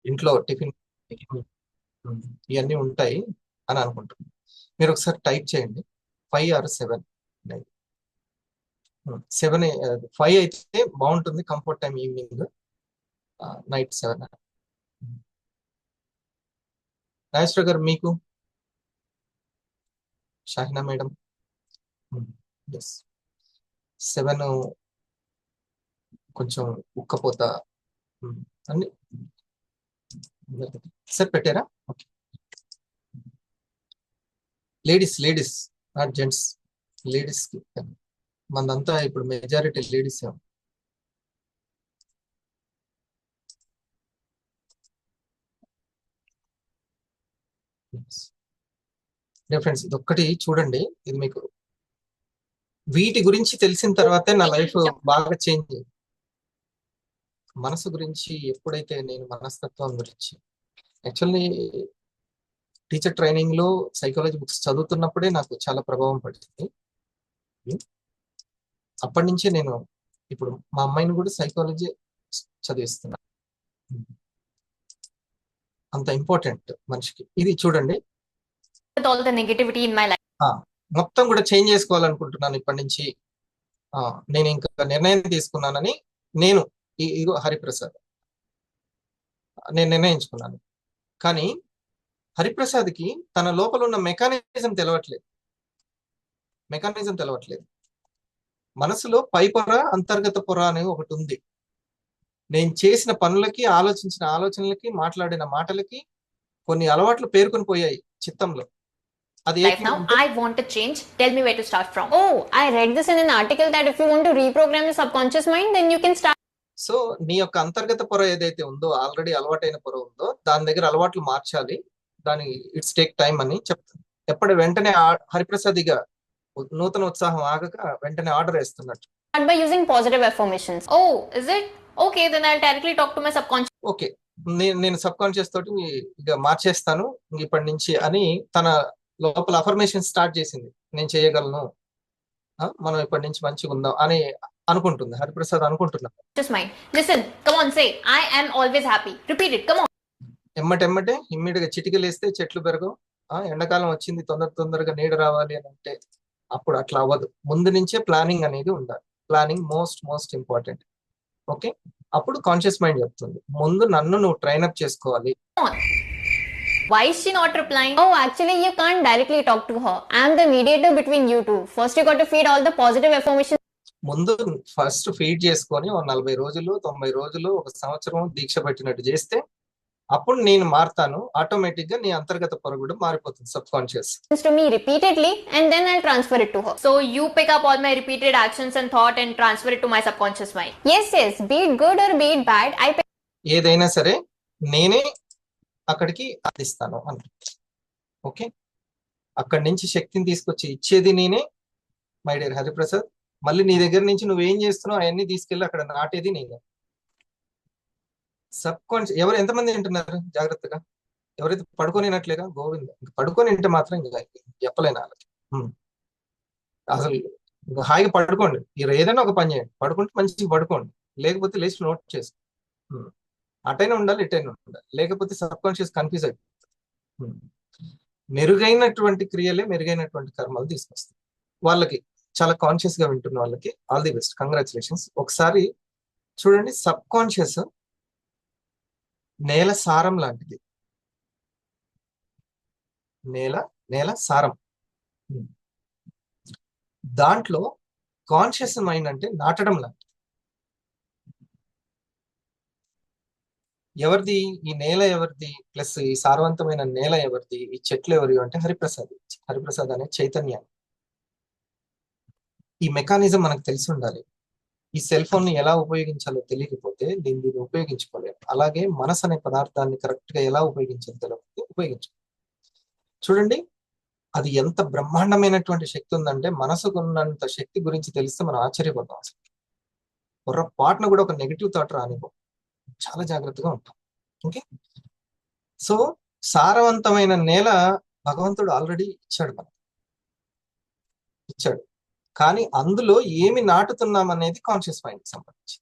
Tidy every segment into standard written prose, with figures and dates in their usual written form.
ఇంట్లో టిఫిన్ ఇవన్నీ ఉంటాయి అని అనుకుంటున్నాను. మీరు ఒకసారి టైప్ చేయండి 5 ఆర్ 7. 7 5 అయితే బాగుంటుంది, comfort time evening. Night 7. Nageswara గారు మీకు, షాహినా మేడం. ఎస్ 7 కొంచెం ఉక్కపోత అన్ని సార్ పెట్టారా? Okay. Ladies not gents, ladies కి. మనదంతా ఇప్పుడు మెజారిటీ లేడీస్. ఫ్రెండ్స్ ఇది ఒక్కటి చూడండి, ఇది మీకు వీటి గురించి తెలిసిన తర్వాతే నా లైఫ్ బాగా చేంజ్ అయింది. మనసు గురించి ఎప్పుడైతే నేను మనస్తత్వం గురించి యాక్చువల్లీ టీచర్ ట్రైనింగ్ లో సైకాలజీ బుక్స్ చదువుతున్నప్పుడే నాకు చాలా ప్రభావం పడింది. అప్పటి నుంచే నేను ఇప్పుడు మా అమ్మాయిని కూడా సైకాలజీ చదివిస్తున్నా. అంత ఇంపార్టెంట్ మనిషికి. ఇది చూడండి, all the negativity in my life. మొత్తం కూడా చేంజ్ చేసుకోవాలనుకుంటున్నాను ఇప్పటి నుంచి. నేను ఇంకా నిర్ణయం తీసుకున్నానని నేను ఇగో హరిప్రసాద్ నేను నిర్ణయించుకున్నాను. కానీ హరిప్రసాద్కి తన లోపల ఉన్న మెకానిజం తెలవట్లేదు. మనసులో పై పొర, అంతర్గత పొర అనేది ఒకటి ఉంది. నేను చేసిన పనులకి, ఆలోచించిన ఆలోచనలకి, మాట్లాడిన మాటలకి కొన్ని అలవాట్లు పేరుకొని పోయాయి చిత్తంలో. అది Life now, I want to change. Tell me where to start from. Oh, I read this in an article that if you want to reprogram your subconscious mind, then you can start. So నీ యొక్క అంతర్గత పొర ఏదైతే ఉందో, already అలవాటైన పొర ఉందో, దాని దగ్గర అలవాట్లు మార్చాలి. దాని ఇట్స్ టేక్ టైం అని చెప్తాను. ఎప్పటి వెంటనే హరిప్రసాద్ ఇక నూతన ఉత్సాహం ఆగక వెంటనే order వేస్తున్నట్టు. Start by using positive affirmations. Oh, is it? Okay, then I'll directly talk to my subconscious. Okay, నేను సబ్ కాన్షియస్ తోటి ఇక మార్చేస్తాను ఇప్పటి నుంచి అని తన లోపల అఫర్మేషన్ స్టార్ట్ చేసింది. నేను చేయగలను, మనం ఇప్పటి నుంచి మంచిగా ఉందాం అని అనుకుంటుంది హరిప్రసాద్ అనుకుంటున్నా. Just mind. Listen, come on, say, I am always happy. Repeat it, come on. ఎమ్మటెమ్మటే ఇమ్మీడియట్ గా చిటికలు వేస్తే చెట్లు పెరగవు. ఎండాకాలం వచ్చింది, తొందరగా నీడ రావాలి అని అంటే అప్పుడు అట్లా అవ్వదు. ముందు నుంచే ప్లానింగ్ అనేది ఉండాలి. Planning most important. ఓకే, అప్పుడు కాన్షియస్ మైండ్ చెప్తుంది, ముందు నన్ను నువ్వు ట్రైన్ అప్ చేసుకోవాలి. Why is she not replying? Oh, actually, you can't directly talk to her. I am the mediator between you two. First, you got to feed all the positive affirmations. ముందు first feed చేసుకొని 40 రోజులు 90 రోజులు 1 సంవత్సరం దీక్ష పెట్టినట్టు చేస్తే అప్పుడు నేను మారుతాను. Automatic గా నీ అంతర్గత పొర కూడా మారిపోతుంది, sub conscious. To me repeatedly, and then I'll transfer it to her. So you pick up all my repeated actions and thought and transfer it to my subconscious mind. Yes, be it good or be it bad, I pick. ఏదైనా సరే నేనే అక్కడికి అందిస్తాను అని. Okay, అక్కడి నుంచి శక్తిని తీసుకొచ్చి ఇచ్చేది నేనే, మై డియర్ హరిప్రసాద్. మళ్ళీ నీ దగ్గర నుంచి నువ్వేం చేస్తున్నావు అవన్నీ తీసుకెళ్ళి అక్కడ నాటేది నేనే. సబ్ కాన్షియస్ ఎవరు ఎంతమంది వింటున్నారు జాగ్రత్తగా? ఎవరైతే పడుకోనినట్లేగా గోవింద, పడుకొని వింటే మాత్రం ఇంకా చెప్పలేను వాళ్ళకి. అసలు హాయిగా పడుకోండి, మీరు ఏదైనా ఒక పని చేయండి, పడుకుంటే మంచిగా పడుకోండి, లేకపోతే లేచి నోట్ చేసుకో. అటైనా ఉండాలి, ఇటైనా ఉండాలి, లేకపోతే సబ్ కాన్షియస్ కన్ఫ్యూజ్ అయిపోతుంది. మెరుగైనటువంటి క్రియలే మెరుగైనటువంటి కర్మలు తీసుకొస్తాయి. వాళ్ళకి చాలా కాన్షియస్ గా వింటున్న వాళ్ళకి ఆల్ ది బెస్ట్, కంగ్రాచులేషన్స్. ఒకసారి చూడండి, సబ్ కాన్షియస్ నేల సారం లాంటిది. నేల సారం. దాంట్లో కాన్షియస్ మైండ్ అంటే నాటడం లాంటిది. ఎవరిది ఈ నేల? ఎవరిది? ప్లస్ ఈ సారవంతమైన నేల ఎవరిది? ఈ చెట్లు ఎవరి అంటే హరిప్రసాద్ అనే చైతన్యం. ఈ మెకానిజం మనకు తెలిసి ఉండాలి. ఈ సెల్ ఫోన్ ని ఎలా ఉపయోగించాలో తెలియకపోతే దీన్ని ఉపయోగించుకోలేము. అలాగే మనసు అనే పదార్థాన్ని కరెక్ట్ గా ఎలా ఉపయోగించాలో తెలియకపోతే ఉపయోగించుకోలేము. చూడండి, అది ఎంత బ్రహ్మాండమైనటువంటి శక్తి ఉందంటే, మనసుకున్నంత శక్తి గురించి తెలిస్తే మనం ఆశ్చర్యపోతాం. అసలు పొరపాటున కూడా ఒక నెగిటివ్ థాట్ రానివ్వం, చాలా జాగ్రత్తగా ఉంటాం. ఓకే, సో సారవంతమైన నేల భగవంతుడు ఆల్రెడీ ఇచ్చాడు, కానీ అందులో ఏమి నాటుతున్నాం అనేది కాన్షియస్ మైండ్ సంబంధించి.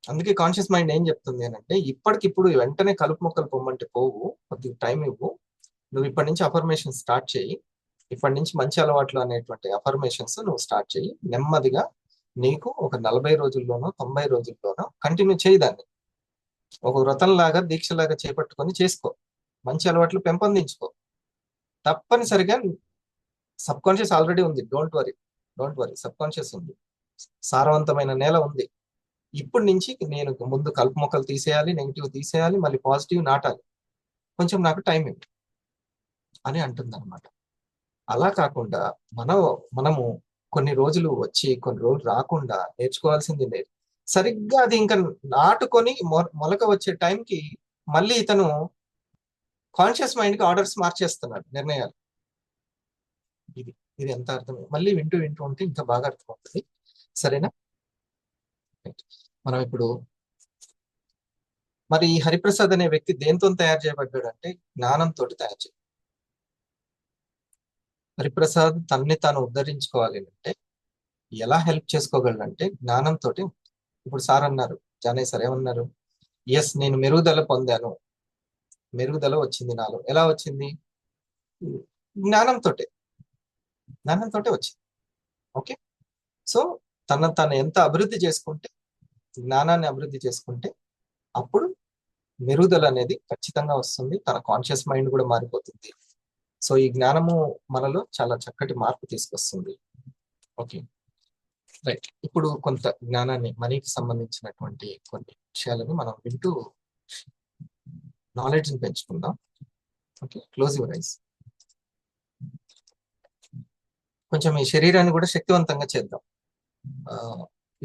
అందుకే కాన్షియస్ మైండ్ ఏం చెప్తుంది అని అంటే, ఇప్పటికిప్పుడు వెంటనే కలుపు మొక్కలు పొమ్మంటే పోవు, కొద్దిగా టైం ఇవ్వు, నువ్వు ఇప్పటి నుంచి అఫర్మేషన్ స్టార్ట్ చేయి, ఇప్పటి నుంచి మంచి అలవాట్లు అనేటువంటి అఫర్మేషన్స్ నువ్వు స్టార్ట్ చేయి, నెమ్మదిగా నీకు ఒక 40 రోజుల్లోనో 90 రోజుల్లోనో కంటిన్యూ చేయదాన్ని, ఒక వ్రతంలాగా దీక్షలాగా చేపట్టుకొని చేసుకో, మంచి అలవాట్లు పెంపొందించుకో. తప్పనిసరిగా సబ్ కాన్షియస్ ఆల్రెడీ ఉంది, don't worry, don't worry, sub conscious ఉంది, సారవంతమైన నేల ఉంది. ఇప్పటి నుంచి నేను ముందు కలుపు మొక్కలు తీసేయాలి, నెగిటివ్ తీసేయాలి, మళ్ళీ పాజిటివ్ నాటాలి, కొంచెం నాకు టైం ఇవ్వు అని అంటుంది అనమాట. అలా కాకుండా మనము కొన్ని రోజులు వచ్చి కొన్ని రోజులు రాకుండా నేర్చుకోవాల్సింది లేదు. సరిగ్గా అది ఇంకా నాటుకొని మొలక వచ్చే టైంకి మళ్ళీ ఇతను కాన్షియస్ మైండ్ కి ఆర్డర్స్ మార్చేస్తున్నాడు, నిర్ణయాలు. ఇది ఇది ఎంత అర్థం, మళ్ళీ వింటూ వింటూ ఉంటే ఇంకా బాగా అర్థమవుతుంది. సరేనా? మనం ఇప్పుడు మరి ఈ హరిప్రసాద్ అనే వ్యక్తి దేంతో తయారు చేయబడ్డాడు అంటే జ్ఞానంతో తయారు చేయబడ్డాడు. హరిప్రసాద్ తన్ని తాను ఉద్ధరించుకోవాలి అంటే ఎలా హెల్ప్ చేసుకోగలడంటే జ్ఞానంతో. ఇప్పుడు సార్ అన్నారు, జానయ్య సార్ ఏమన్నారు, ఎస్ నేను మెరుగుదల పొందాను, మెరుగుదల వచ్చింది నాలో. ఎలా వచ్చింది? జ్ఞానంతో వచ్చింది. ఓకే, సో తను ఎంత అభివృద్ధి చేసుకుంటే, జ్ఞానాన్ని అభివృద్ధి చేసుకుంటే అప్పుడు మెరుగుదల అనేది ఖచ్చితంగా వస్తుంది, తన కాన్షియస్ మైండ్ కూడా మారిపోతుంది. సో ఈ జ్ఞానము మనలో చాలా చక్కటి మార్పు తీసుకొస్తుంది. ఓకే రైట్, ఇప్పుడు కొంత జ్ఞానాన్ని, మనీకి సంబంధించినటువంటి కొన్ని విషయాలను మనం వింటూ నాలెడ్జ్ని పెంచుకుందాం. Okay, close your eyes. కొంచెం ఈ శరీరాన్ని కూడా శక్తివంతంగా చేద్దాం.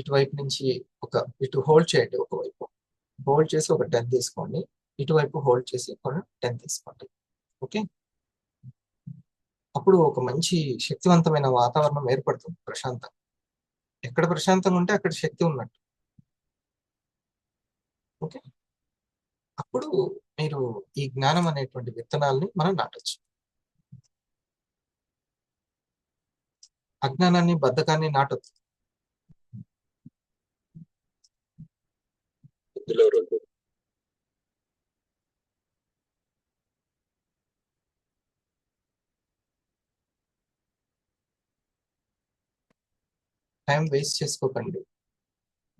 ఇటువైపు నుంచి ఇటు హోల్డ్ చేయండి, ఒకవైపు హోల్డ్ చేసి ఒక 10 తీసుకోండి, ఇటువైపు హోల్డ్ చేసి ఒక 10 తీసుకోండి. ఓకే, అప్పుడు ఒక మంచి శక్తివంతమైన వాతావరణం ఏర్పడుతుంది, ప్రశాంతంగా. ఎక్కడ ప్రశాంతంగా ఉంటే అక్కడ శక్తి ఉన్నట్టు. ఓకే, అప్పుడు మీరు ఈ జ్ఞానం అనేటువంటి విత్తనాలని మనం నాటొచ్చు. అజ్ఞానాన్ని, బద్ధకాన్ని నాటొచ్చు. టైం వేస్ట్ చేసుకోకండి,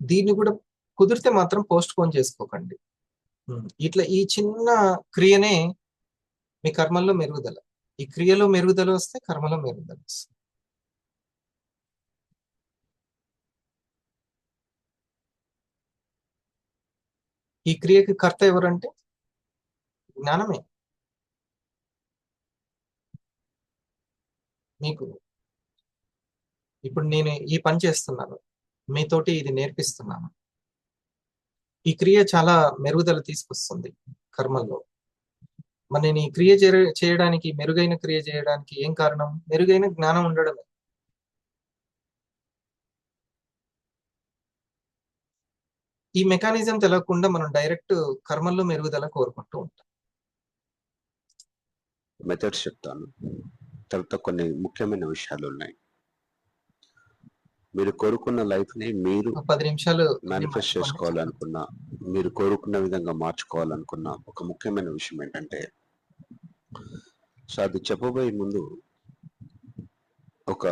దీన్ని కూడా కుదిరితే మాత్రం పోస్ట్ పోన్ చేసుకోకండి. ఇట్లా ఈ చిన్న క్రియనే మీ కర్మల్లో మెరుగుదల. ఈ క్రియలో మెరుగుదల వస్తే కర్మలో మెరుగుదల వస్తుంది. ఈ క్రియకి కర్త ఎవరంటే జ్ఞానమే. మీకు ఇప్పుడు నేను ఈ పని చేస్తున్నాను, మీతోటి ఇది నేర్పిస్తున్నాను. ఈ క్రియ చాలా మెరుగుదల తీసుకొస్తుంది కర్మల్లో. మరి నేను ఈ క్రియ చేయడానికి, మెరుగైన క్రియ చేయడానికి ఏం కారణం? మెరుగైన జ్ఞానం ఉండడమే. ఈ మెకానిజం తెలవకుండా మనం డైరెక్ట్ కర్మల్లో మెరుగుదల కోరుకుంటూ ఉంటాం. మెథడ్స్ చెప్తాను, తర్వాత కొన్ని ముఖ్యమైన విషయాలు ఉన్నాయి. మీరు కోరుకున్న లైఫ్ ని మీరు 10 నిమిషాలు మేనిఫెస్ట్ చేసుకోవాలనుకున్నా, మీరు కోరుకున్న విధంగా మార్చుకోవాలనుకున్న ఒక ముఖ్యమైన విషయం ఏంటంటే, సో అది చెప్పబోయే ముందు ఒక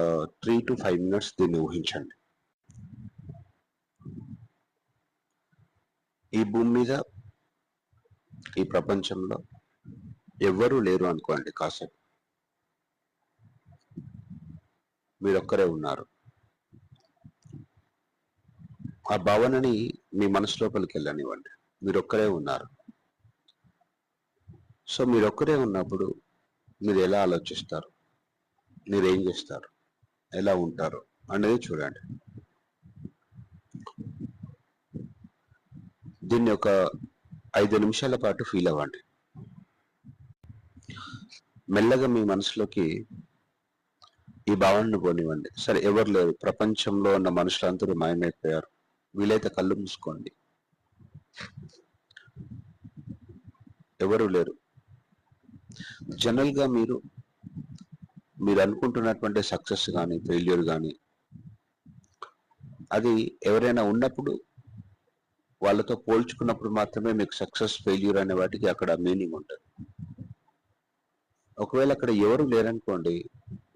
3 to 5 minutes దీన్ని ఊహించండి. ఈ భూమి మీద, ఈ ప్రపంచంలో ఎవ్వరూ లేరు అనుకోండి కాసేపు, మీరొక్కరే ఉన్నారు. ఆ భావనని మీ మనసు లోపలికి వెళ్ళనివ్వండి, మీరొక్కరే ఉన్నారు. సో మీరొక్కరే ఉన్నప్పుడు మీరు ఎలా ఆలోచిస్తారు, మీరేం చేస్తారు, ఎలా ఉంటారు అనేది చూడండి. దీన్ని ఒక 5 నిమిషాల పాటు ఫీల్ అవ్వండి. మెల్లగా మీ మనసులోకి ఈ భావనను పోనివ్వండి. సరే, ఎవరు లేరు, ప్రపంచంలో ఉన్న మనుషులందరూ మాయమైపోయారు, వీలైతే కళ్ళు మూసుకోండి, ఎవరు లేరు. జనరల్ గా మీరు అనుకుంటున్నటువంటి సక్సెస్ కానీ ఫెయిల్యూర్ కానీ అది ఎవరైనా ఉన్నప్పుడు వాళ్ళతో పోల్చుకున్నప్పుడు మాత్రమే మీకు సక్సెస్ ఫెయిల్యూర్ అనే వాటికి అక్కడ మీనింగ్ ఉంటుంది. ఒకవేళ అక్కడ ఎవరు లేరనుకోండి,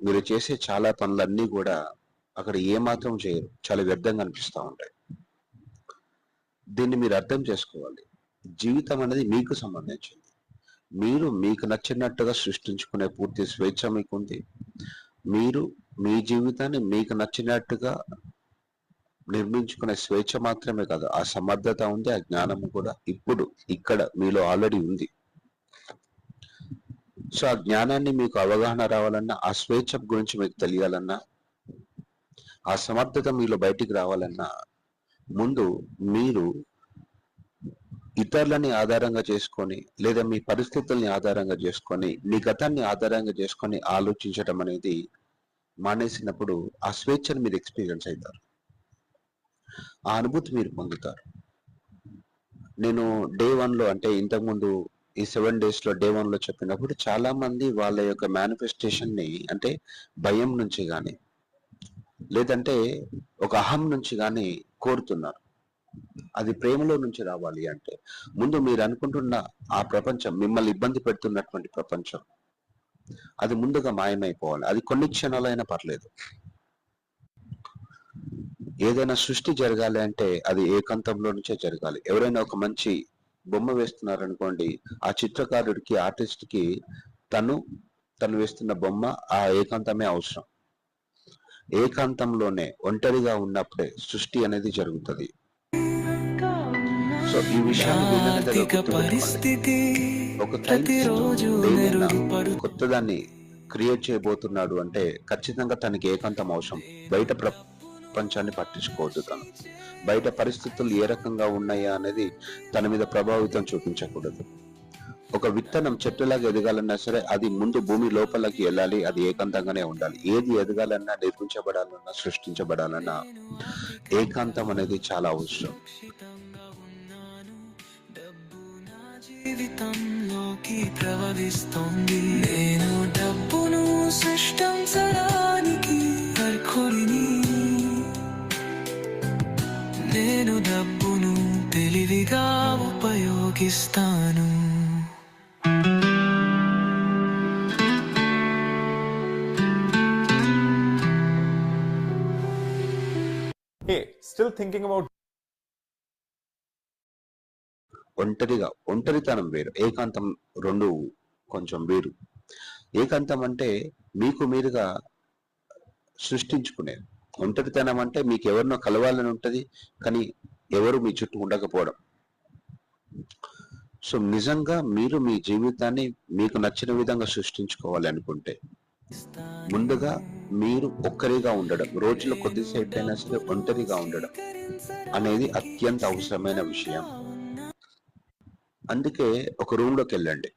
మీరు చేసే చాలా పనులన్నీ కూడా అక్కడ ఏమాత్రం చేయరు, చాలా వ్యర్థంగా అనిపిస్తూ ఉంటాయి. దీన్ని మీరు అర్థం చేసుకోవాలి. జీవితం అనేది మీకు సంబంధించింది. మీరు మీకు నచ్చినట్టుగా సృష్టించుకునే పూర్తి స్వేచ్ఛ మీకుంది. మీరు మీ జీవితాన్ని మీకు నచ్చినట్టుగా నిర్మించుకునే స్వేచ్ఛ మాత్రమే కాదు, ఆ సమర్థత ఉంది, ఆ జ్ఞానం కూడా ఇప్పుడు ఇక్కడ మీలో ఆల్రెడీ ఉంది. సో ఆ జ్ఞానాన్ని మీకు అవగాహన రావాలన్నా, ఆ స్వేచ్ఛ గురించి మీకు తెలియాలన్నా, ఆ సమర్థత మీలో బయటికి రావాలన్నా, ముందు మీరు ఇతరులని ఆధారంగా చేసుకొని లేదా మీ పరిస్థితుల్ని ఆధారంగా చేసుకొని మీ గతాన్ని ఆధారంగా చేసుకొని ఆలోచించడం అనేది మానేసినప్పుడు ఆ స్వేచ్ఛను మీరు ఎక్స్పీరియన్స్ అవుతారు, ఆ అనుభూతి మీరు పొందుతారు. నేను డే 1లో అంటే ఇంతకుముందు ఈ 7 days లో డే 1లో చెప్పినప్పుడు చాలా మంది వాళ్ళ యొక్క మేనిఫెస్టేషన్ ని అంటే భయం నుంచి కానీ లేదంటే ఒక అహం నుంచి కానీ కోరుతున్నారు. అది ప్రేమలో నుంచి రావాలి అంటే ముందు మీరు అనుకుంటున్న ఆ ప్రపంచం, మిమ్మల్ని ఇబ్బంది పెడుతున్నటువంటి ప్రపంచం, అది ముందుగా మాయమైపోవాలి. అది కొన్ని క్షణాలైనా పర్లేదు. ఏదైనా సృష్టి జరగాలి అంటే అది ఏకాంతంలో నుంచే జరగాలి. ఎవరైనా ఒక మంచి బొమ్మ వేస్తున్నారనుకోండి, ఆ చిత్రకారుడికి, ఆర్టిస్ట్ కి తను వేస్తున్న బొమ్మ ఆ ఏకాంతమే అవసరం. ఏకాంతంలోనే ఒంటరిగా ఉన్నప్పుడే సృష్టి అనేది జరుగుతుంది. సో ఈ విషయాన్ని ఒక కొత్తదాన్ని క్రియేట్ చేయబోతున్నాడు అంటే ఖచ్చితంగా తనకి ఏకాంతం అవసరం. బయట ప్రపంచాన్ని పట్టించుకోవద్దు. తను బయట పరిస్థితులు ఏ రకంగా ఉన్నాయా అనేది తన మీద ప్రభావితం చూపించకూడదు. ఒక విత్తనం చెట్టులాగా ఎదగాలన్నా సరే అది ముందు భూమి లోపలికి వెళ్ళాలి, అది ఏకాంతంగానే ఉండాలి. ఏది ఎదగాలన్నా, నిర్మించబడాలన్నా, సృష్టించబడాలన్నా ఏకాంతం అనేది చాలా అవసరం. జీవితంలోకి ప్రవహిస్తోంది. నేను డబ్బును సృష్టించడానికి అర్హుడిని. నేను డబ్బును తెలివిగా ఉపయోగిస్తాను. Hey, still thinking about ఒంటరితనం వేరు, ఏకాంతం రెండు కొంచెం వేరు. ఏకాంతం అంటే మీకు మీరుగా సృష్టించుకునేది. ఒంటరితనం అంటే మీకు ఎవరినో కలవాలని ఉంటది, కానీ ఎవరు మీ చుట్టూ ఉండకపోవడం. సో నిజంగా మీరు మీ జీవితాన్ని మీకు నచ్చిన విధంగా సృష్టించుకోవాలి అనుకుంటే ముందుగా మీరు ఒక్కరిగా ఉండడం, రోజులో కొద్దిసేపు అయినా సరే ఒంటరిగా ఉండడం అనేది అత్యంత అవసరమైన విషయం. అందుకే ఒక రూమ్ లోకి వెళ్ళండి,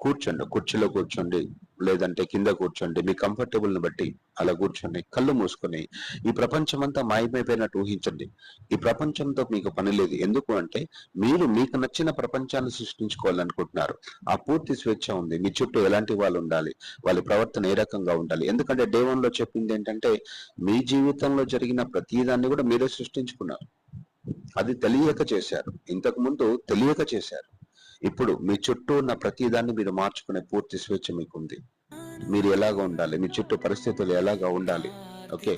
కూర్చోండి, కుర్చీలో కూర్చోండి లేదంటే కింద కూర్చోండి, మీ కంఫర్టబుల్ ని బట్టి అలా కూర్చొని కళ్ళు మూసుకొని ఈ ప్రపంచం అంతా మాయమైపోయినట్టు ఊహించండి. ఈ ప్రపంచంతో మీకు పని లేదు. ఎందుకు అంటే మీరు మీకు నచ్చిన ప్రపంచాన్ని సృష్టించుకోవాలనుకుంటున్నారు. ఆ పూర్తి స్వేచ్ఛ ఉంది. మీ చుట్టూ ఎలాంటి వాళ్ళు ఉండాలి, వాళ్ళ ప్రవర్తన ఏ రకంగా ఉండాలి. ఎందుకంటే డే 1లో చెప్పింది ఏంటంటే మీ జీవితంలో జరిగిన ప్రతిదాన్ని కూడా మీరే సృష్టించుకున్నారు. అది తెలియక చేశారు, ఇంతకు ముందు తెలియక చేశారు. ఇప్పుడు మీ చుట్టూ ఉన్న ప్రతిదాన్ని మీరు మార్చుకునే పూర్తి స్వేచ్ఛ మీకుంది. మీరు ఎలాగ ఉండాలి, మీ చుట్టూ పరిస్థితులు ఎలాగా ఉండాలి, ఓకే,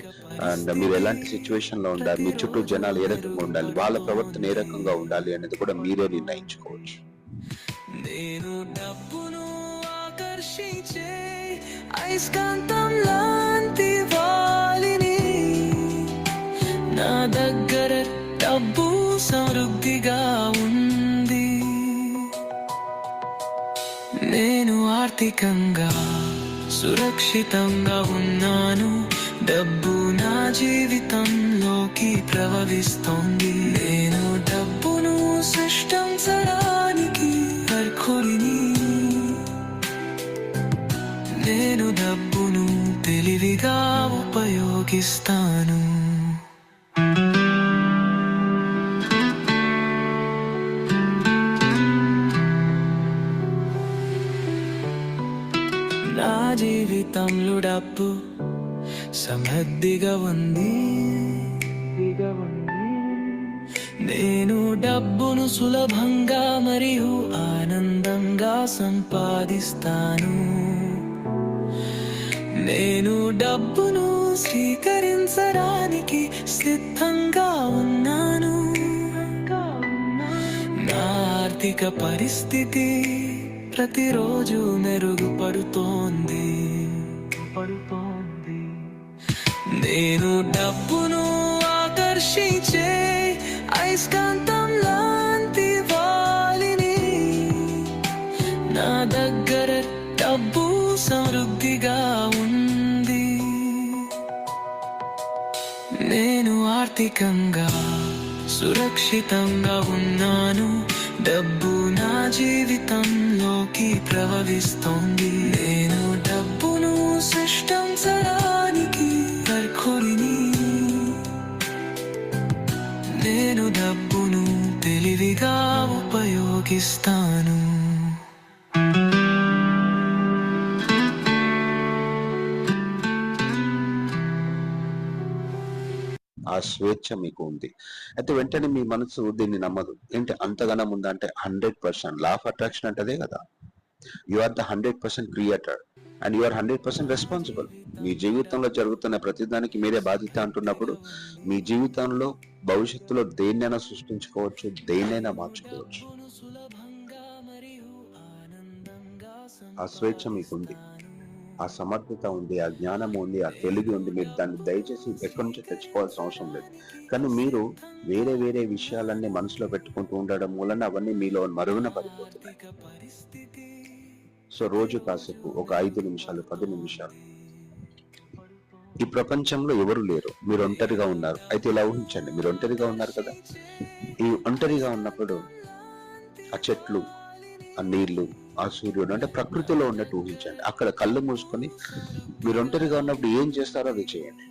అండ్ మీరు ఎలాంటి సిచ్యువేషన్ లో ఉండాలి, మీ చుట్టూ జనాలు ఏ రకంగా ఉండాలి, వాళ్ళ ప్రవర్తన ఏ రకంగా ఉండాలి అనేది కూడా మీరే నిర్ణయించుకోవచ్చు. నేను డబ్బును ఆకర్షించే అయస్కాంతం లాంటి వాలిని. నా దగ్గర డబ్బు సమృద్ధిగా ఉంది. నేను ఆర్థికంగా సురక్షితంగా ఉన్నాను. డబ్బు నా జీవితంలోకి ప్రవహిస్తోంది. నేను డబ్బును సృష్టించడానికి అర్హుడిని. నేను డబ్బును తెలివిగా ఉపయోగిస్తాను. నా జీవితంలో డబ్బు సమృద్ధిగా ఉంది. నేను డబ్బును సులభంగా మరియు ఆనందంగా సంపాదిస్తాను. నేను డబ్బును స్వీకరించడానికి సిద్ధంగా ఉన్నాను. నా ఆర్థిక పరిస్థితి ప్రతిరోజు మెరుగుపడుతోంది. నేను డబ్బును ఆకర్షించే అయస్కాంతం లాంటి వాలిని. నా దగ్గర డబ్బు సమృద్ధిగా ఉంది. నేను ఆర్థికంగా సురక్షితంగా ఉన్నాను. డబ్బు నా జీవితంలోకి ప్రవహిస్తోంది. నేను డబ్బును సృష్టించడానికి అర్హుడిని. నేను డబ్బును తెలివిగా ఉపయోగిస్తాను. ఆ స్వేచ్ఛ మీకు ఉంది. అయితే వెంటనే మీ మనసు దీన్ని నమ్మదు. ఏంటి అంతగానం ఉందా అంటే 100%. లా ఆఫ్ అట్రాక్షన్ అంటే అదే కదా. You are the 100% creator and you are 100% responsible. మీ జీవితంలో జరుగుతున్న ప్రతిదానికి మీరే బాధ్యత అంటున్నప్పుడు మీ జీవితంలో భవిష్యత్తులో దేన్నైనా సృష్టించుకోవచ్చు, దేన్నైనా మార్చుకోవచ్చు. ఆ స్వేచ్ఛ మీకుంది, ఆ సమర్థత ఉంది, ఆ జ్ఞానం ఉంది, ఆ తెలివి ఉంది. మీరు దాన్ని దయచేసి ఎక్కడి నుంచో తెచ్చుకోవాల్సిన అవసరం లేదు. కానీ మీరు వేరే వేరే విషయాలన్నీ మనసులో పెట్టుకుంటూ ఉండడం వలన అవన్నీ మీలో మరుగున పడిపోతున్నాయి. సో రోజు కాసేపు ఒక 5 నిమిషాలు 10 నిమిషాలు, ఈ ప్రపంచంలో ఎవరు లేరు, మీరు ఒంటరిగా ఉన్నారు. అయితే ఇలా ఊహించండి, మీరు ఒంటరిగా ఉన్నారు కదా. ఈ ఒంటరిగా ఉన్నప్పుడు ఆ చెట్లు, ఆ నీళ్లు, ఆ సూర్యుడు అంటే ప్రకృతిలో ఉన్నట్టు ఊహించండి. అక్కడ కళ్ళు మూసుకొని మీరు ఒంటరిగా ఉన్నప్పుడు ఏం చేస్తారో అది చేయండి.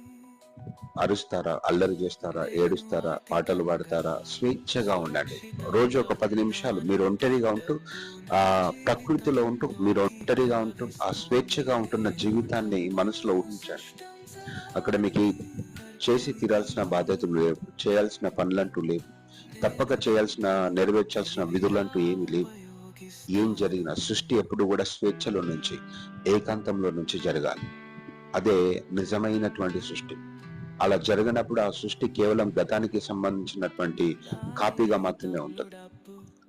అరుస్తారా, అల్లరి చేస్తారా, ఏడుస్తారా, పాటలు పాడతారా, స్వేచ్ఛగా ఉండండి. రోజు ఒక 10 నిమిషాలు మీరు ఒంటరిగా ఉంటూ ఆ ప్రకృతిలో ఉంటూ, మీరు ఒంటరిగా ఉంటూ ఆ స్వేచ్ఛగా ఉంటున్న జీవితాన్ని మనసులో ఊహించండి. అక్కడ మీకు చేసి తీరాల్సిన బాధ్యతలు లేవు, చేయాల్సిన పనులంటూ లేవు, తప్పక చేయాల్సిన నెరవేర్చాల్సిన విధులంటూ ఏమీ లేవు. ఏం జరిగిన సృష్టి ఎప్పుడు కూడా స్వేచ్ఛలో నుంచి, ఏకాంతంలో నుంచి జరగాలి. అదే నిజమైనటువంటి సృష్టి. అలా జరగనప్పుడు ఆ సృష్టి కేవలం గతానికి సంబంధించినటువంటి కాపీగా మాత్రమే ఉంటుంది.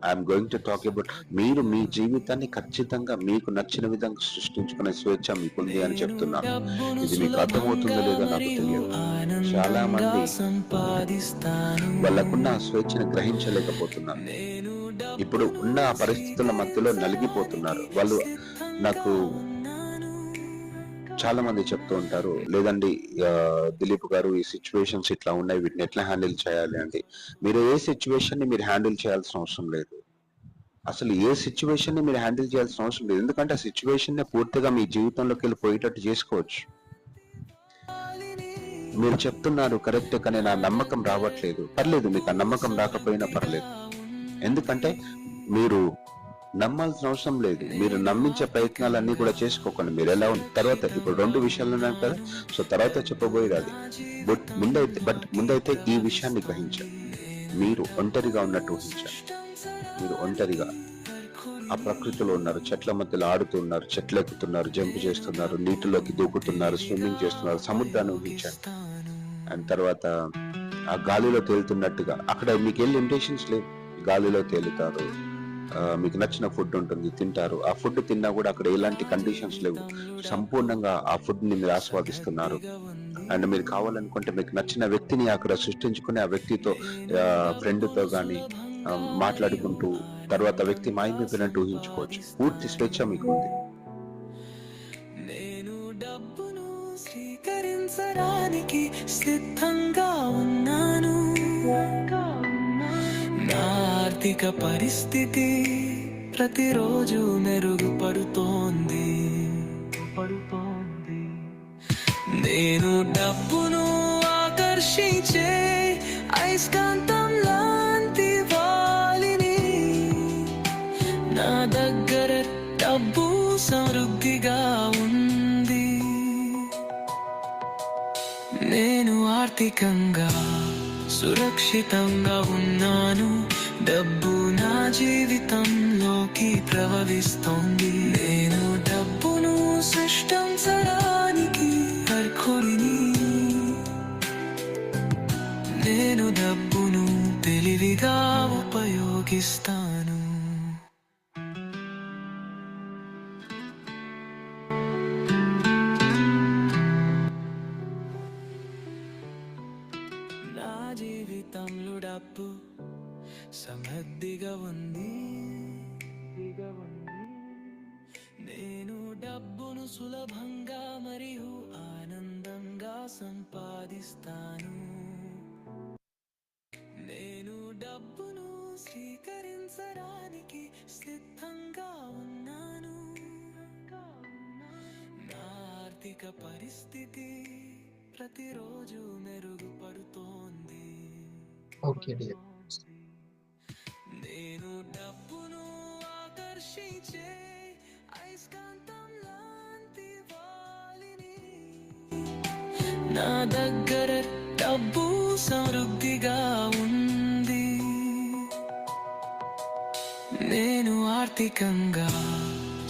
I'm going to talk about మీరు మీ జీవితాన్ని ఖచ్చితంగా మీకు నచ్చిన విధంగా సృష్టించుకునే స్వేచ్ఛ మీకుంది అని చెప్తున్నాను. ఇది మీకు అర్థమవుతుందో లేదో నాకు తెలియదు. చాలా మంది వాళ్ళకున్న ఆ స్వేచ్ఛను గ్రహించలేకపోతున్నారు. ఇప్పుడు ఉన్న పరిస్థితుల మధ్యలో నలిగిపోతున్నారు. వాళ్ళు నాకు చాలా మంది చెప్తూ ఉంటారు, లేదండి దిలీప్ గారు ఈ సిచ్యువేషన్స్ ఇట్లా ఉన్నాయి, వీటిని ఎట్లా హ్యాండిల్ చేయాలి అంటే, మీరు ఏ సిచ్యువేషన్ ని మీరు హ్యాండిల్ చేయాల్సిన అవసరం లేదు. అసలు ఏ సిచ్యువేషన్ ని మీరు హ్యాండిల్ చేయాల్సిన అవసరం లేదు. ఎందుకంటే ఆ సిచ్యువేషన్ ని పూర్తిగా మీ జీవితంలోకి వెళ్ళి పోయేటట్టు చేసుకోవచ్చు. మీరు చెప్తున్నారు కరెక్ట్, కానీ నా నమ్మకం రావట్లేదు. పర్లేదు, మీకు ఆ నమ్మకం రాకపోయినా పర్లేదు. ఎందుకంటే మీరు నమ్మాల్సిన అవసరం లేదు. మీరు నమ్మించే ప్రయత్నాలన్నీ కూడా చేసుకోకండి. మీరు ఎలా తర్వాత ఇప్పుడు 2 విషయాలు ఉన్నాయి కదా. సో తర్వాత చెప్పబోయేది అది. ముందైతే ఈ విషయాన్ని గ్రహించండి. మీరు ఒంటరిగా ఉన్నట్టు ఊహించండి. మీరు ఒంటరిగా ఆ ప్రకృతిలో ఉన్నారు, చెట్ల మధ్యలో ఆడుతున్నారు, చెట్లు ఎక్కుతున్నారు, జంప్ చేస్తున్నారు, నీటిలోకి దూకుతున్నారు, స్విమ్మింగ్ చేస్తున్నారు, సముద్రాన్ని ఊహించండి. అండ్ తర్వాత ఆ గాలిలో తేలుతున్నట్టుగా, అక్కడ మీకు ఏ లిమిటేషన్స్ లేవు. గాలిలో తేలుతారు, మీకు నచ్చిన ఫుడ్ ఉంటుంది, తింటారు. ఆ ఫుడ్ తిన్నా కూడా అక్కడ ఎలాంటి కండిషన్స్ లేవు. సంపూర్ణంగా ఆ ఫుడ్ ని మీరు ఆస్వాదిస్తున్నారు. అండ్ మీరు కావాలనుకుంటే మీకు నచ్చిన వ్యక్తిని అక్కడ సృష్టించుకుని ఆ వ్యక్తితో ఫ్రెండ్తో కానీ మాట్లాడుకుంటూ తర్వాత వ్యక్తి మాయమైపోయినట్టు ఊహించుకోవచ్చు. పూర్తి స్వేచ్ఛ మీకు ఉంది. నేను డబ్బును స్వీకరించడానికి సిద్ధంగా ఉన్నాను. నా ఆర్థిక పరిస్థితి ప్రతిరోజు మెరుగుపడుతోంది. నేను డబ్బును ఆకర్షించే అయస్కాంతం లాంటి వాలిని. నా దగ్గర డబ్బు సమృద్ధిగా ఉంది. నేను ఆర్థికంగా సురక్షితంగా ఉన్నాను. డబ్బు నా జీవితంలోకి ప్రవహిస్తోంది. నేను డబ్బును సృష్టించడానికి అర్హుడిని. నేను డబ్బును తెలివిగా ఉపయోగిస్తాను. నా జీవితంలో డబ్బు సమృద్ధిగా ఉంది. నేను డబ్బును సులభంగా మరియు ఆనందంగా సంపాదిస్తాను. నేను డబ్బును స్వీకరించడానికి సిద్ధంగా ఉన్నాను. నా ఆర్థిక పరిస్థితి ప్రతిరోజు మెరుగుపడుతోంది. Okay dear. నేను డబ్బును ఆకర్షించే అయస్కాంతం లాంటి వాలిని. నా దగ్గర డబ్బు సమృద్ధిగా ఉంది. నేను ఆర్థికంగా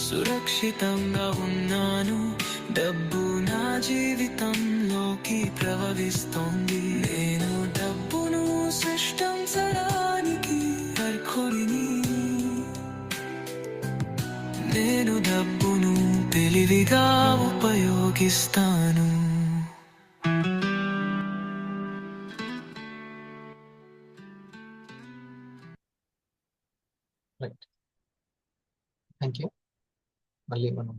సురక్షితంగా ఉన్నాను. డబ్బు నా జీవితంలోకి ప్రవహిస్తోంది. నేను డబ్బును సృష్టించడానికి అర్హుడిని. నేను డబ్బును తెలివిగా ఉపయోగిస్తాను. Right, thank you. మళ్ళీ మనం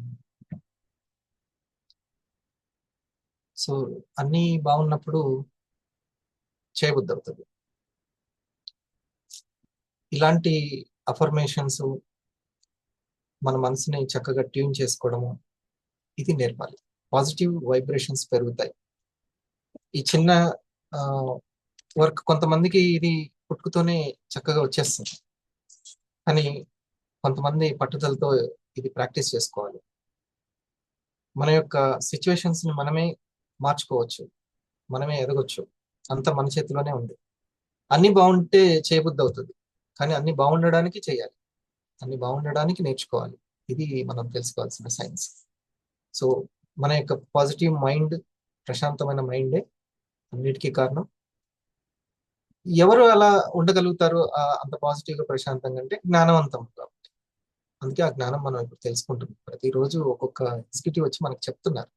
సో అన్నీ బాగున్నప్పుడు చేయబుద్ధి అవుతుంది. ఇలాంటి అఫర్మేషన్స్ మన మనసుని చక్కగా ట్యూన్ చేసుకోవడము ఇది నేర్పాలి. పాజిటివ్ వైబ్రేషన్స్ పెరుగుతాయి. ఈ చిన్న వర్క్ కొంతమందికి ఇది పుట్టుకతోనే చక్కగా వచ్చేస్తుంది, కానీ కొంతమంది పట్టుదలతో ఇది ప్రాక్టీస్ చేసుకోవాలి. మన యొక్క సిచ్యువేషన్స్ ని మనమే మార్చుకోవచ్చు, మనమే ఎదగొచ్చు. అంత మన చేతిలోనే ఉంది. అన్ని బాగుంటే చేయబుద్ధి అవుతుంది, కానీ అన్ని బాగుండడానికి చేయాలి, అన్ని బాగుండడానికి నేర్చుకోవాలి. ఇది మనం తెలుసుకోవాల్సిన సైన్స్. సో మన యొక్క పాజిటివ్ మైండ్, ప్రశాంతమైన మైండే అన్నిటికీ కారణం. ఎవరు అలా ఉండగలుగుతారు అంత పాజిటివ్గా ప్రశాంతంగా అంటే జ్ఞానవంతం కాబట్టి. అందుకే ఆ జ్ఞానం మనం ఇప్పుడు తెలుసుకుంటున్నాం. ప్రతిరోజు ఒక్కొక్క ఎగ్జిక్యూటివ్ వచ్చి మనకు చెప్తున్నారు.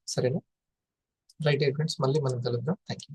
సరేనా? రైట్ ఫ్రెండ్స్, మళ్ళీ మనం కలుద్దాం. Thank you.